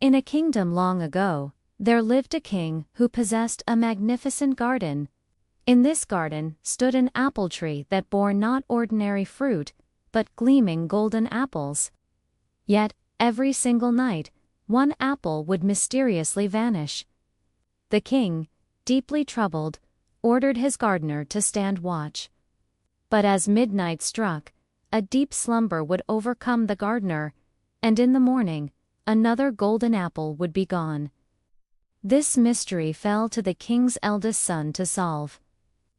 In a kingdom long ago, there lived a king who possessed a magnificent garden. In this garden stood an apple tree that bore not ordinary fruit, but gleaming golden apples. Yet, every single night, one apple would mysteriously vanish. The king, deeply troubled, ordered his gardener to stand watch. But as midnight struck, a deep slumber would overcome the gardener, and in the morning, another golden apple would be gone. This mystery fell to the king's eldest son to solve.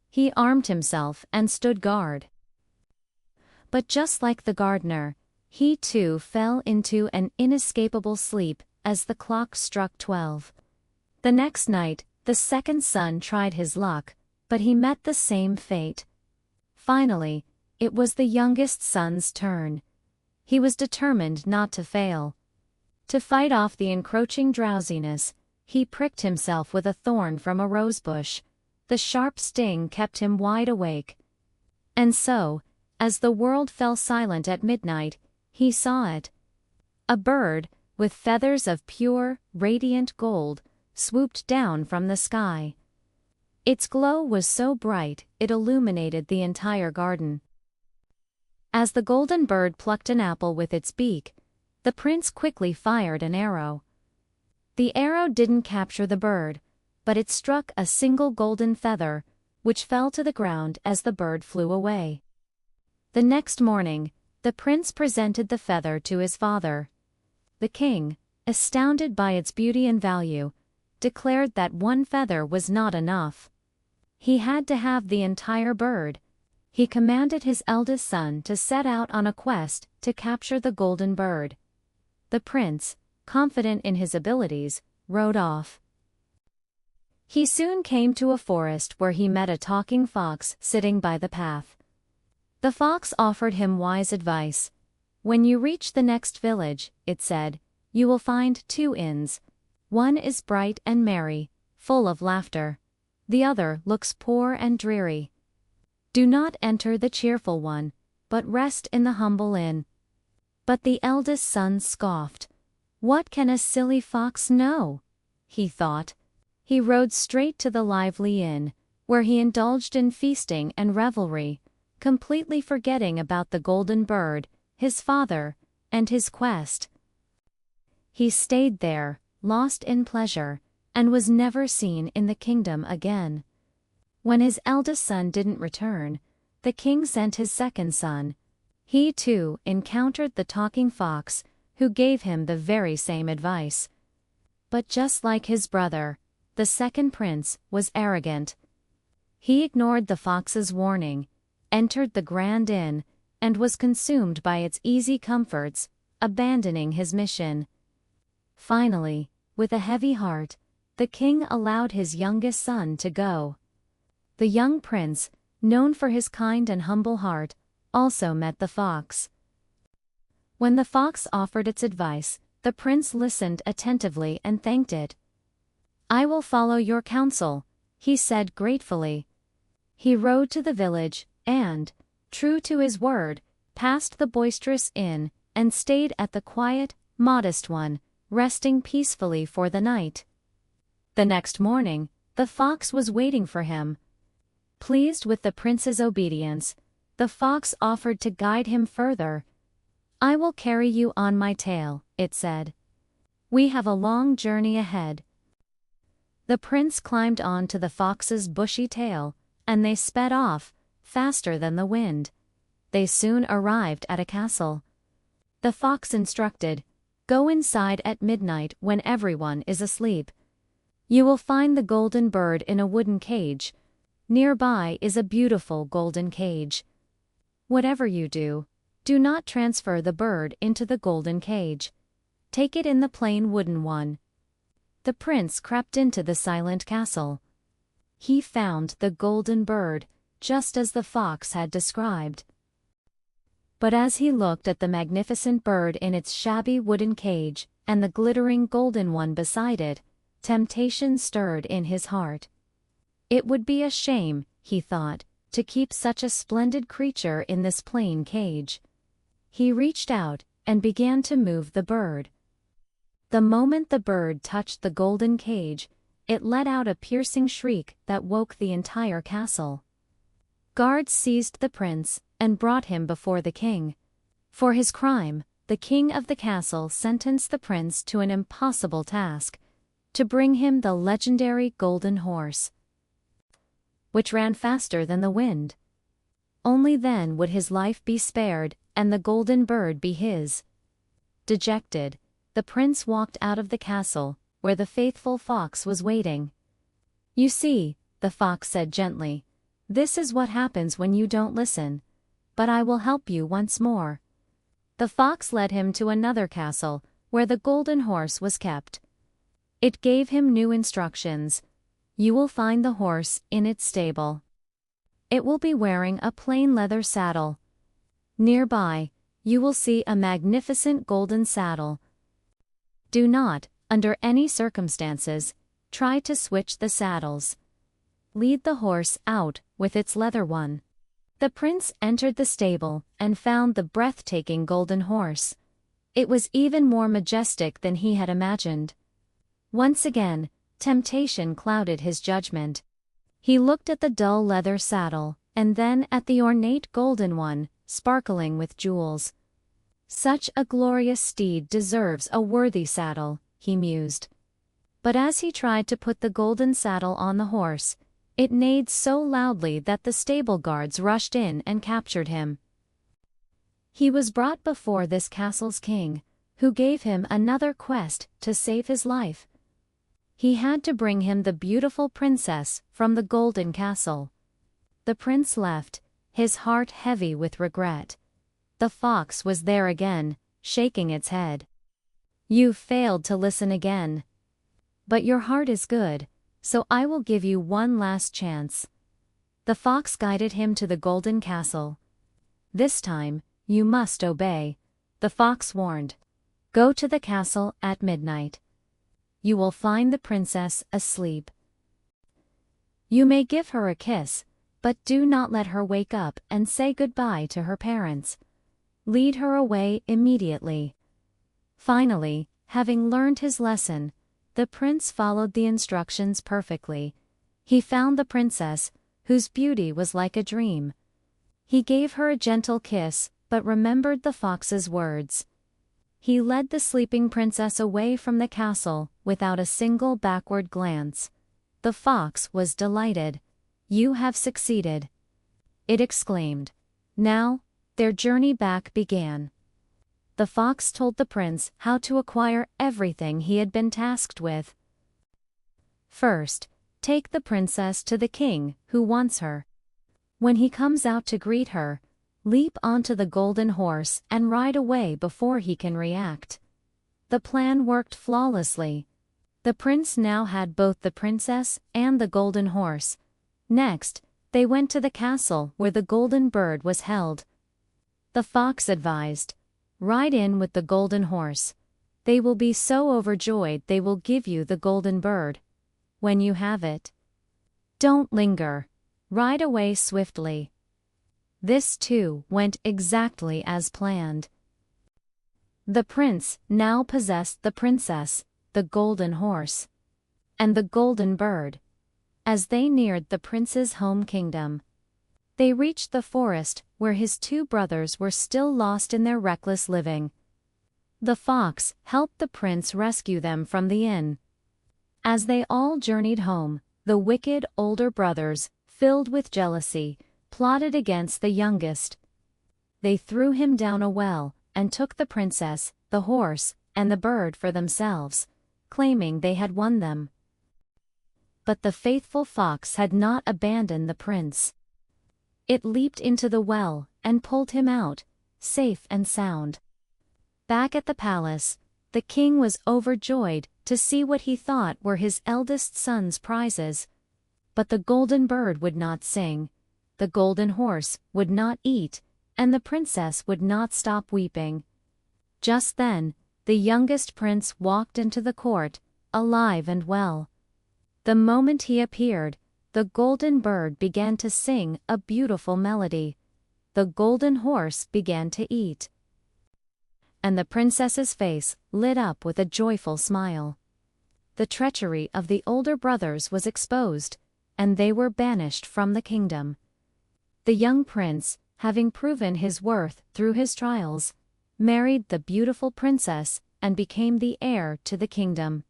He armed himself and stood guard. But just like the gardener, he too fell into an inescapable sleep as the clock struck 12. The next night, the second son tried his luck, but he met the same fate. Finally, it was the youngest son's turn. He was determined not to fail. To fight off the encroaching drowsiness, he pricked himself with a thorn from a rosebush. The sharp sting kept him wide awake. And so, as the world fell silent at midnight, he saw it. A bird, with feathers of pure, radiant gold, swooped down from the sky. Its glow was so bright it illuminated the entire garden. As the golden bird plucked an apple with its beak, the prince quickly fired an arrow. The arrow didn't capture the bird, but it struck a single golden feather, which fell to the ground as the bird flew away. The next morning, the prince presented the feather to his father. The king, astounded by its beauty and value, declared that one feather was not enough. He had to have the entire bird. He commanded his eldest son to set out on a quest to capture the golden bird. The prince, confident in his abilities, rode off. He soon came to a forest where he met a talking fox sitting by the path. The fox offered him wise advice. "When you reach the next village," it said, "you will find two inns. One is bright and merry, full of laughter. The other looks poor and dreary. Do not enter the cheerful one, but rest in the humble inn." But the eldest son scoffed. "What can a silly fox know?" he thought. He rode straight to the lively inn, where he indulged in feasting and revelry, completely forgetting about the golden bird, his father, and his quest. He stayed there, lost in pleasure, and was never seen in the kingdom again. When his eldest son didn't return, the king sent his second son. He too encountered the talking fox, who gave him the very same advice. But just like his brother, the second prince was arrogant. He ignored the fox's warning, entered the grand inn, and was consumed by its easy comforts, abandoning his mission. Finally, with a heavy heart, the king allowed his youngest son to go. The young prince, known for his kind and humble heart, also met the fox. When the fox offered its advice, the prince listened attentively and thanked it. "I will follow your counsel," he said gratefully. He rode to the village, and, true to his word, passed the boisterous inn, and stayed at the quiet, modest one, resting peacefully for the night. The next morning, the fox was waiting for him. Pleased with the prince's obedience, the fox offered to guide him further. "I will carry you on my tail," it said. "We have a long journey ahead." The prince climbed onto the fox's bushy tail, and they sped off, faster than the wind. They soon arrived at a castle. The fox instructed, "Go inside at midnight when everyone is asleep. You will find the golden bird in a wooden cage. Nearby is a beautiful golden cage. Whatever you do, do not transfer the bird into the golden cage. Take it in the plain wooden one." The prince crept into the silent castle. He found the golden bird, just as the fox had described. But as he looked at the magnificent bird in its shabby wooden cage, and the glittering golden one beside it, temptation stirred in his heart. It would be a shame, he thought, to keep such a splendid creature in this plain cage. He reached out and began to move the bird. The moment the bird touched the golden cage, it let out a piercing shriek that woke the entire castle. Guards seized the prince and brought him before the king. For his crime, the king of the castle sentenced the prince to an impossible task: to bring him the legendary golden horse, which ran faster than the wind. Only then would his life be spared and the golden bird be his. Dejected, the prince walked out of the castle, where the faithful fox was waiting. "You see," the fox said gently, "this is what happens when you don't listen. But I will help you once more." The fox led him to another castle, where the golden horse was kept. It gave him new instructions. "You will find the horse in its stable. It will be wearing a plain leather saddle. Nearby, you will see a magnificent golden saddle. Do not, under any circumstances, try to switch the saddles. Lead the horse out with its leather one." The prince entered the stable and found the breathtaking golden horse. It was even more majestic than he had imagined. Once again, temptation clouded his judgment. He looked at the dull leather saddle, and then at the ornate golden one, sparkling with jewels. "Such a glorious steed deserves a worthy saddle," he mused. But as he tried to put the golden saddle on the horse, it neighed so loudly that the stable guards rushed in and captured him. He was brought before this castle's king, who gave him another quest to save his life. He had to bring him the beautiful princess from the golden castle. The prince left, his heart heavy with regret. The fox was there again, shaking its head. "You failed to listen again. But your heart is good, so I will give you one last chance." The fox guided him to the golden castle. "This time, you must obey," the fox warned. "Go to the castle at midnight. You will find the princess asleep. You may give her a kiss, but do not let her wake up and say goodbye to her parents. Lead her away immediately." Finally, having learned his lesson, the prince followed the instructions perfectly. He found the princess, whose beauty was like a dream. He gave her a gentle kiss, but remembered the fox's words. He led the sleeping princess away from the castle without a single backward glance. The fox was delighted. "You have succeeded," it exclaimed. Now, their journey back began. The fox told the prince how to acquire everything he had been tasked with. First, take the princess to the king who wants her. When he comes out to greet her, leap onto the golden horse and ride away before he can react. The plan worked flawlessly. The prince now had both the princess and the golden horse. Next, they went to the castle where the golden bird was held. The fox advised, "Ride in with the golden horse. They will be so overjoyed they will give you the golden bird. When you have it, don't linger. Ride away swiftly." This too went exactly as planned. The prince now possessed the princess, the golden horse, and the golden bird. As they neared the prince's home kingdom, they reached the forest where his two brothers were still lost in their reckless living. The fox helped the prince rescue them from the inn. As they all journeyed home, the wicked older brothers, filled with jealousy, plotted against the youngest. They threw him down a well and took the princess, the horse, and the bird for themselves, claiming they had won them. But the faithful fox had not abandoned the prince. It leaped into the well and pulled him out, safe and sound. Back at the palace, the king was overjoyed to see what he thought were his eldest son's prizes. But the golden bird would not sing, the golden horse would not eat, and the princess would not stop weeping. Just then, the youngest prince walked into the court, alive and well. The moment he appeared, the golden bird began to sing a beautiful melody. The golden horse began to eat. and the princess's face lit up with a joyful smile. The treachery of the older brothers was exposed, and they were banished from the kingdom. The young prince, having proven his worth through his trials, married the beautiful princess and became the heir to the kingdom.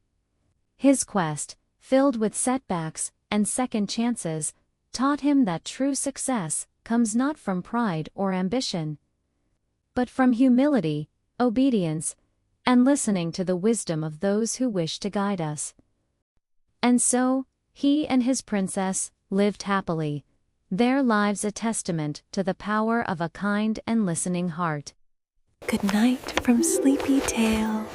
His quest, filled with setbacks and second chances, taught him that true success comes not from pride or ambition, but from humility, obedience, and listening to the wisdom of those who wish to guide us. And so, he and his princess lived happily, their lives a testament to the power of a kind and listening heart. Good night from Sleepy Tail.